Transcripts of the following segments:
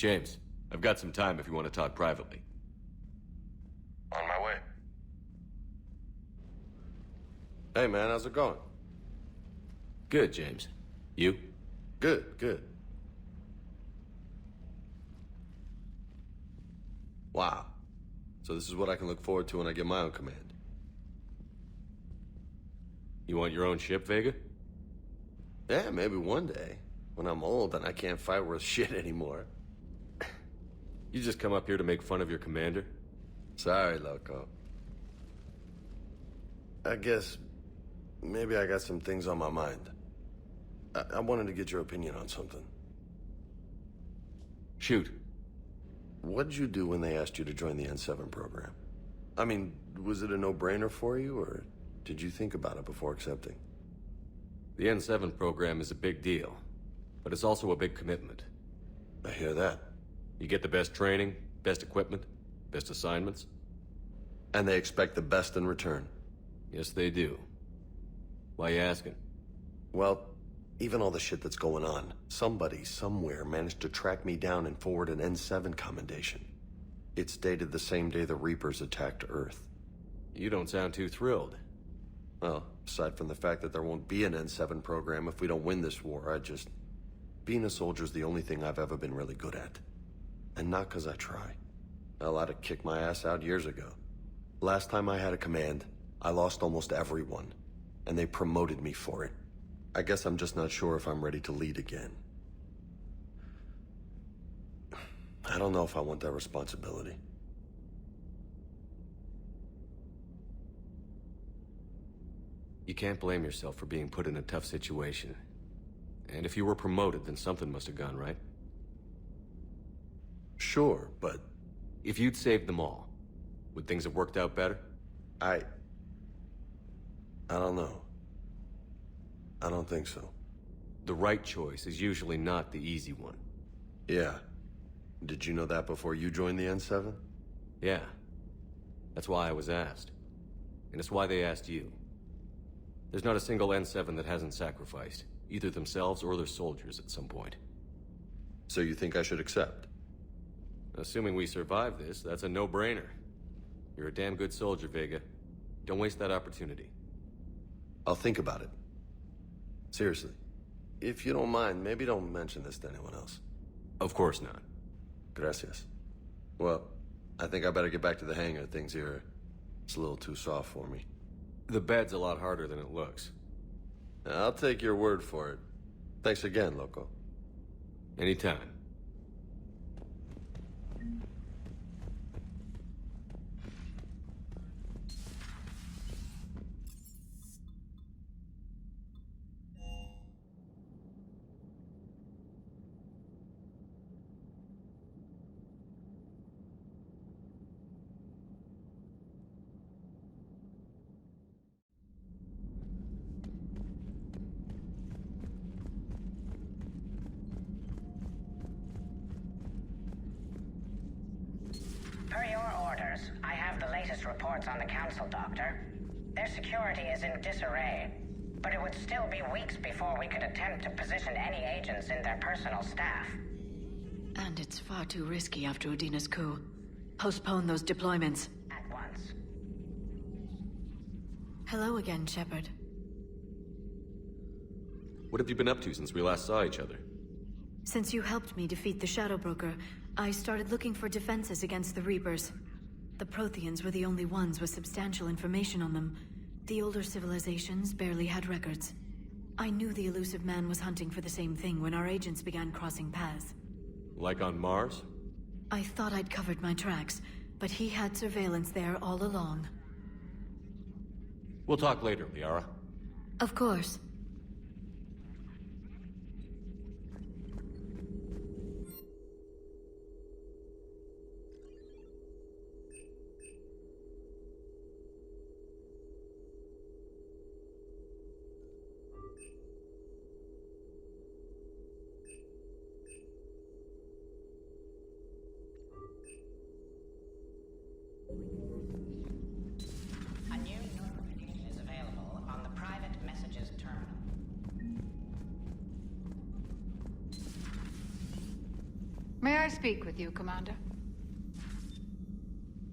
James, I've got some time if you want to talk privately. On my way. Hey man, how's it going? Good, James. You? Good, good. Wow. So this is what I can look forward to when I get my own command. You want your own ship, Vega? Yeah, maybe one day. When I'm old and I can't fight worth shit anymore. You just come up here to make fun of your commander? Sorry, loco. I guess maybe I got some things on my mind. I wanted to get your opinion on something. Shoot. What did you do when they asked you to join the N7 program? I mean, was it a no-brainer for you, or did you think about it before accepting? The N7 program is a big deal, but it's also a big commitment. I hear that. You get the best training, best equipment, best assignments. And they expect the best in return. Yes, they do. Why you asking? Well, even all the shit that's going on, somebody somewhere managed to track me down and forward an N7 commendation. It's dated the same day the Reapers attacked Earth. You don't sound too thrilled. Well, aside from the fact that there won't be an N7 program if we don't win this war, being a soldier's the only thing I've ever been really good at. And not because I try. Hell, I'd have kicked my ass out years ago. Last time I had a command, I lost almost everyone. And they promoted me for it. I guess I'm just not sure if I'm ready to lead again. I don't know if I want that responsibility. You can't blame yourself for being put in a tough situation. And if you were promoted, then something must have gone right. Sure, but... If you'd saved them all, would things have worked out better? I don't know. I don't think so. The right choice is usually not the easy one. Yeah. Did you know that before you joined the N7? Yeah. That's why I was asked. And it's why they asked you. There's not a single N7 that hasn't sacrificed, either themselves or their soldiers at some point. So you think I should accept? Assuming we survive this, that's a no-brainer. You're a damn good soldier, Vega. Don't waste that opportunity. I'll think about it. Seriously. If you don't mind, maybe don't mention this to anyone else. Of course not. Gracias. Well, I think I better get back to the hang of things here. It's a little too soft for me. The bed's a lot harder than it looks. I'll take your word for it. Thanks again, loco. Anytime. Per your orders, I have the latest reports on the Council, Doctor. Their security is in disarray, but it would still be weeks before we could attempt to position any agents in their personal staff. And it's far too risky after Udina's coup. Postpone those deployments. At once. Hello again, Shepard. What have you been up to since we last saw each other? Since you helped me defeat the Shadow Broker, I started looking for defenses against the Reapers. The Protheans were the only ones with substantial information on them. The older civilizations barely had records. I knew the elusive man was hunting for the same thing when our agents began crossing paths. Like on Mars? I thought I'd covered my tracks, but he had surveillance there all along. We'll talk later, Liara. Of course. A new notification is available on the private messages terminal. speak with you, Commander?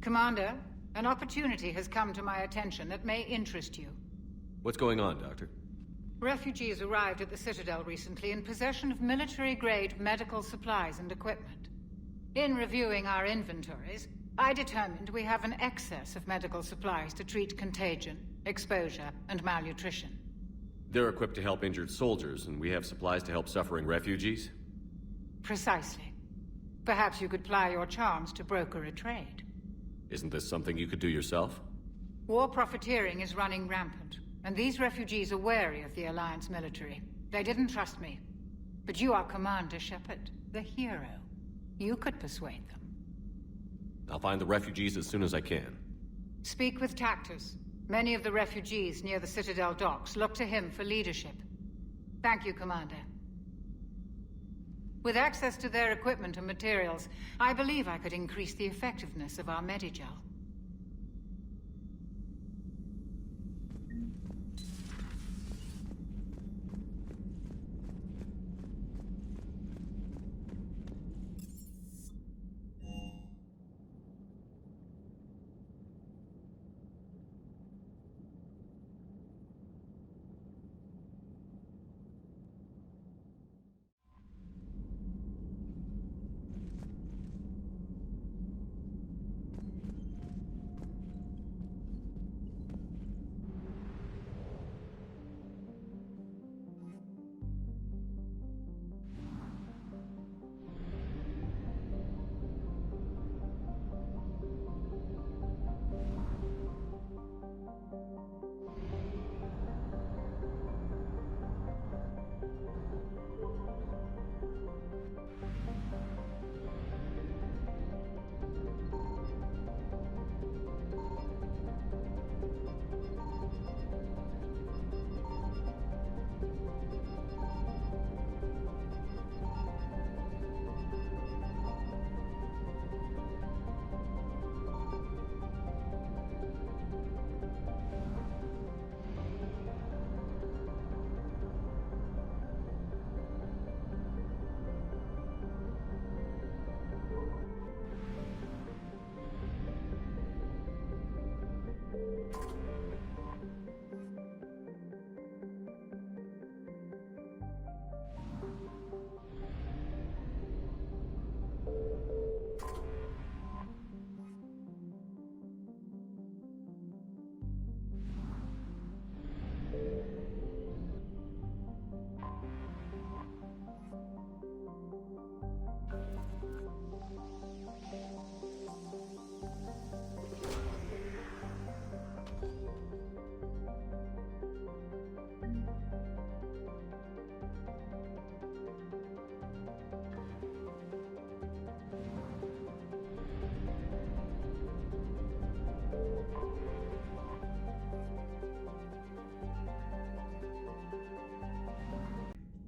Commander, an opportunity has come to my attention that may interest you. What's going on, Doctor? Refugees arrived at the Citadel recently in possession of military-grade medical supplies and equipment. In reviewing our inventories, I determined we have an excess of medical supplies to treat contagion, exposure, and malnutrition. They're equipped to help injured soldiers, and we have supplies to help suffering refugees? Precisely. Perhaps you could ply your charms to broker a trade. Isn't this something you could do yourself? War profiteering is running rampant, and these refugees are wary of the Alliance military. They didn't trust me. But you are Commander Shepard, the hero. You could persuade them. I'll find the refugees as soon as I can. Speak with Tactus. Many of the refugees near the Citadel docks look to him for leadership. Thank you, Commander. With access to their equipment and materials, I believe I could increase the effectiveness of our Medigel.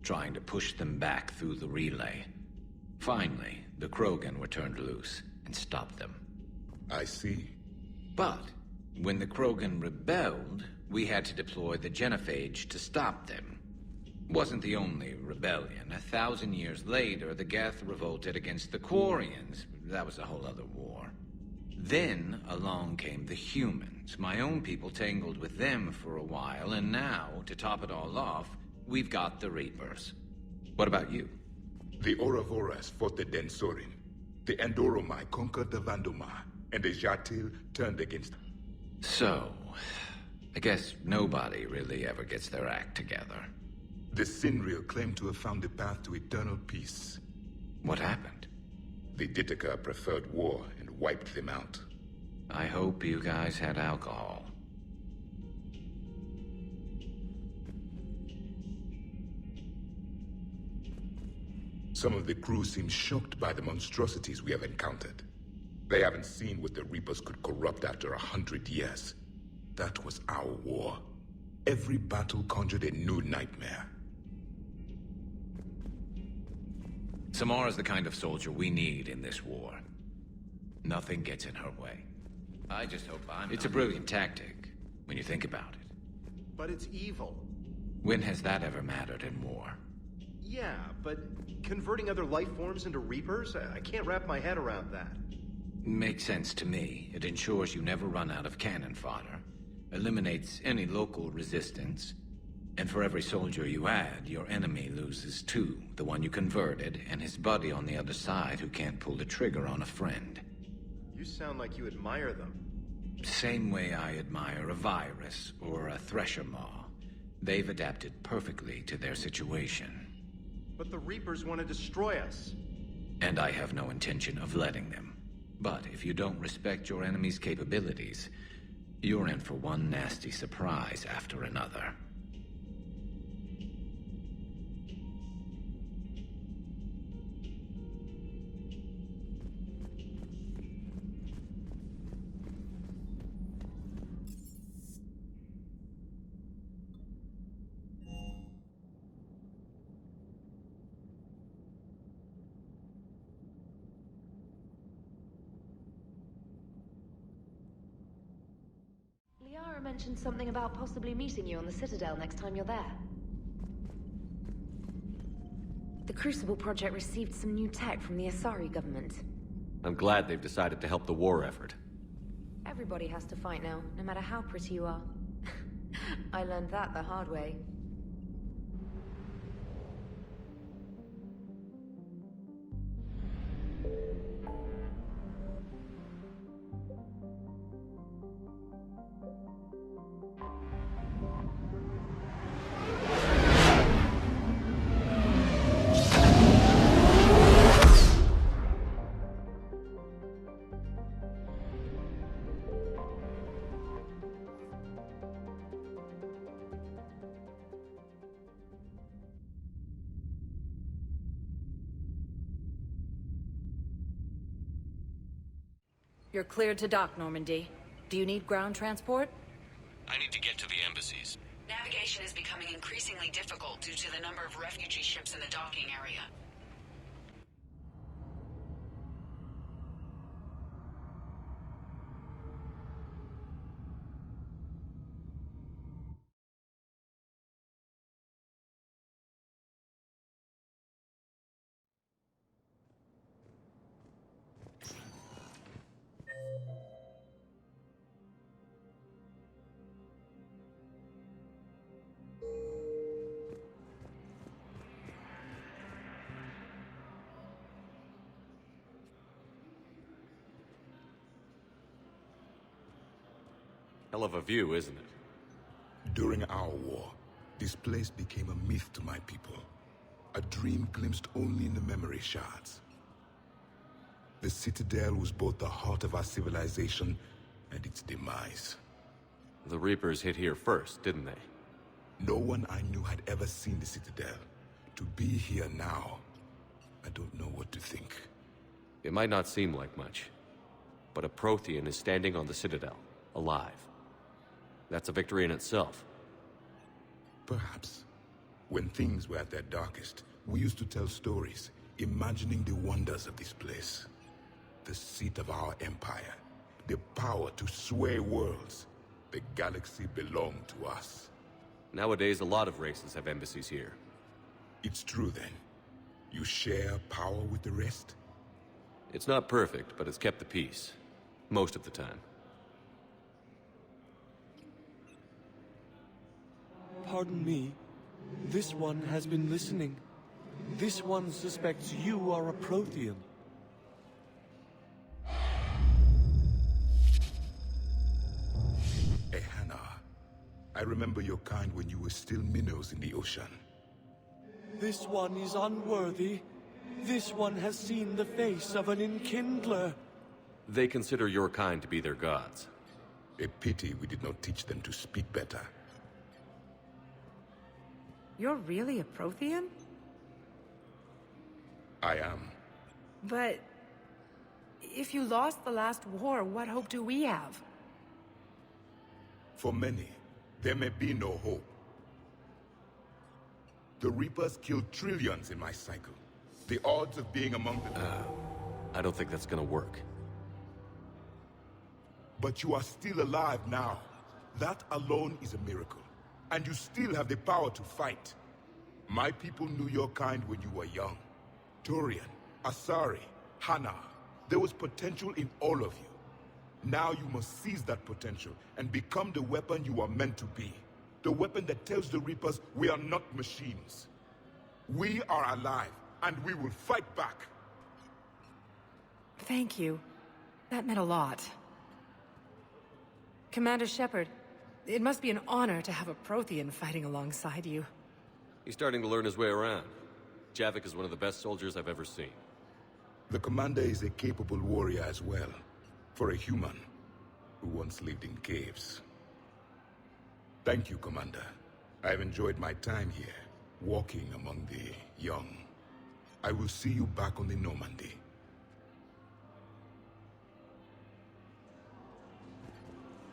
Trying to push them back through the relay. Finally, the Krogan were turned loose and stopped them. I see. But when the Krogan rebelled, we had to deploy the genophage to stop them. Wasn't the only rebellion. 1,000 years later, the Geth revolted against the Quarians. That was a whole other war. Then along came the humans. My own people tangled with them for a while, and now, to top it all off, we've got the Reapers. What about you? The Ouroboros fought the Densorin. The Andoromai conquered the Vandomar, and the Jatil turned against them. So, I guess nobody really ever gets their act together. The Sinreal claimed to have found the path to eternal peace. What happened? The Ditaka preferred war and wiped them out. I hope you guys had alcohol. Some of the crew seem shocked by the monstrosities we have encountered. They haven't seen what the Reapers could corrupt after 100 years. That was our war. Every battle conjured a new nightmare. Samara's the kind of soldier we need in this war. Nothing gets in her way. I just hope It's a brilliant tactic, when you think about it. But it's evil. When has that ever mattered in war? Yeah, but converting other life forms into Reapers? I can't wrap my head around that. Makes sense to me. It ensures you never run out of cannon fodder, eliminates any local resistance, and for every soldier you add, your enemy loses two, the one you converted, and his buddy on the other side who can't pull the trigger on a friend. You sound like you admire them. Same way I admire a virus or a thresher maw. They've adapted perfectly to their situation. But the Reapers want to destroy us. And I have no intention of letting them. But if you don't respect your enemy's capabilities, you're in for one nasty surprise after another. Liara mentioned something about possibly meeting you on the Citadel next time you're there. The Crucible Project received some new tech from the Asari government. I'm glad they've decided to help the war effort. Everybody has to fight now, no matter how pretty you are. I learned that the hard way. You're cleared to dock, Normandy. Do you need ground transport? I need to get to the embassies. Navigation is becoming increasingly difficult due to the number of refugee ships in the docking area. Hell of a view, isn't it? During our war, this place became a myth to my people. A dream glimpsed only in the memory shards. The Citadel was both the heart of our civilization and its demise. The Reapers hit here first, didn't they? No one I knew had ever seen the Citadel. To be here now, I don't know what to think. It might not seem like much, but a Prothean is standing on the Citadel, alive. That's a victory in itself. Perhaps. When things were at their darkest, we used to tell stories, imagining the wonders of this place. The seat of our empire, the power to sway worlds. The galaxy belonged to us. Nowadays, a lot of races have embassies here. It's true then. You share power with the rest? It's not perfect, but it's kept the peace. Most of the time. Pardon me. This one has been listening. This one suspects you are a Prothean. Ehana, I remember your kind when you were still minnows in the ocean. This one is unworthy. This one has seen the face of an enkindler. They consider your kind to be their gods. A pity we did not teach them to speak better. You're really a Prothean? I am. But... if you lost the last war, what hope do we have? For many, there may be no hope. The Reapers killed trillions in my cycle. The odds of being among them... I don't think that's gonna work. But you are still alive now. That alone is a miracle. And you still have the power to fight. My people knew your kind when you were young. Turian, Asari, Hana. There was potential in all of you. Now you must seize that potential and become the weapon you are meant to be. The weapon that tells the Reapers we are not machines. We are alive, and we will fight back. Thank you. That meant a lot. Commander Shepard, it must be an honor to have a Prothean fighting alongside you. He's starting to learn his way around. Javik is one of the best soldiers I've ever seen. The commander is a capable warrior as well, for a human who once lived in caves. Thank you, Commander. I've enjoyed my time here, walking among the young. I will see you back on the Normandy.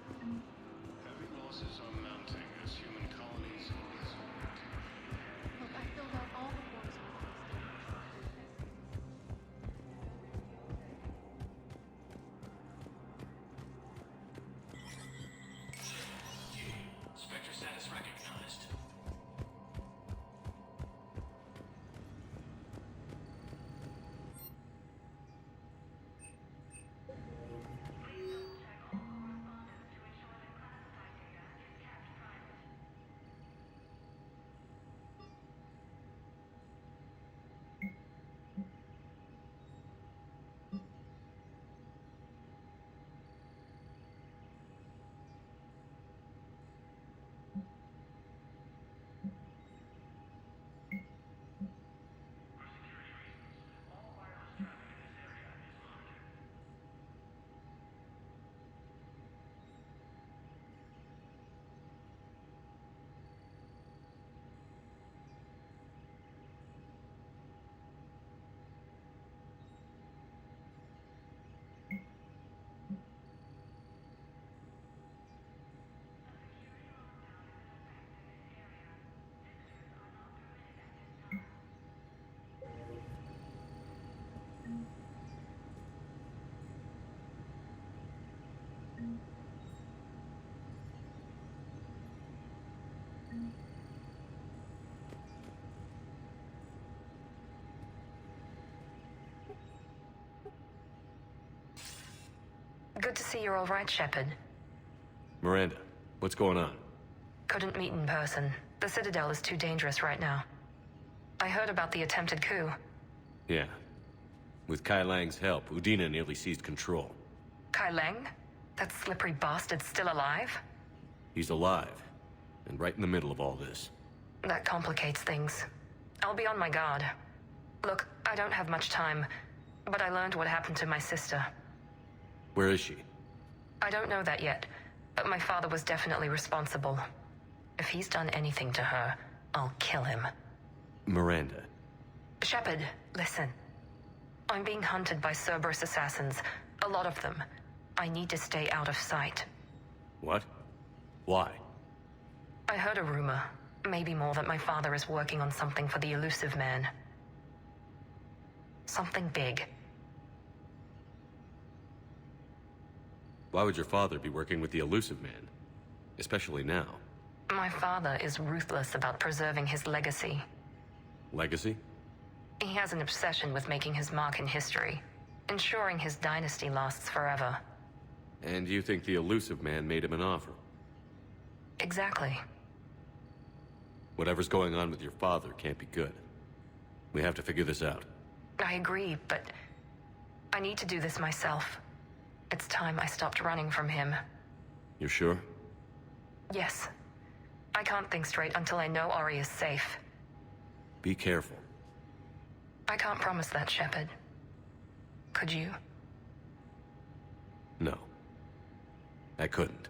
Heavy losses are mounting as human colonies are resolved. Look, I filled out all the forms Spectre status recognized. Good to see you're all right, Shepard. Miranda, what's going on? Couldn't meet in person. The Citadel is too dangerous right now. I heard about the attempted coup. Yeah. With Kai Lang's help, Udina nearly seized control. Kai Lang? That slippery bastard's still alive? He's alive, and right in the middle of all this. That complicates things. I'll be on my guard. Look, I don't have much time, but I learned what happened to my sister. Where is she? I don't know that yet, but my father was definitely responsible. If he's done anything to her, I'll kill him. Miranda. Shepard, listen. I'm being hunted by Cerberus assassins. A lot of them. I need to stay out of sight. What? Why? I heard a rumor, maybe more, that my father is working on something for the Elusive Man. Something big. Why would your father be working with the Elusive Man? Especially now. My father is ruthless about preserving his legacy. Legacy? He has an obsession with making his mark in history, ensuring his dynasty lasts forever. And you think the Elusive Man made him an offer? Exactly. Whatever's going on with your father can't be good. We have to figure this out. I agree, but I need to do this myself. It's time I stopped running from him. You're sure? Yes. I can't think straight until I know Ori is safe. Be careful. I can't promise that, Shepard. Could you? No. I couldn't.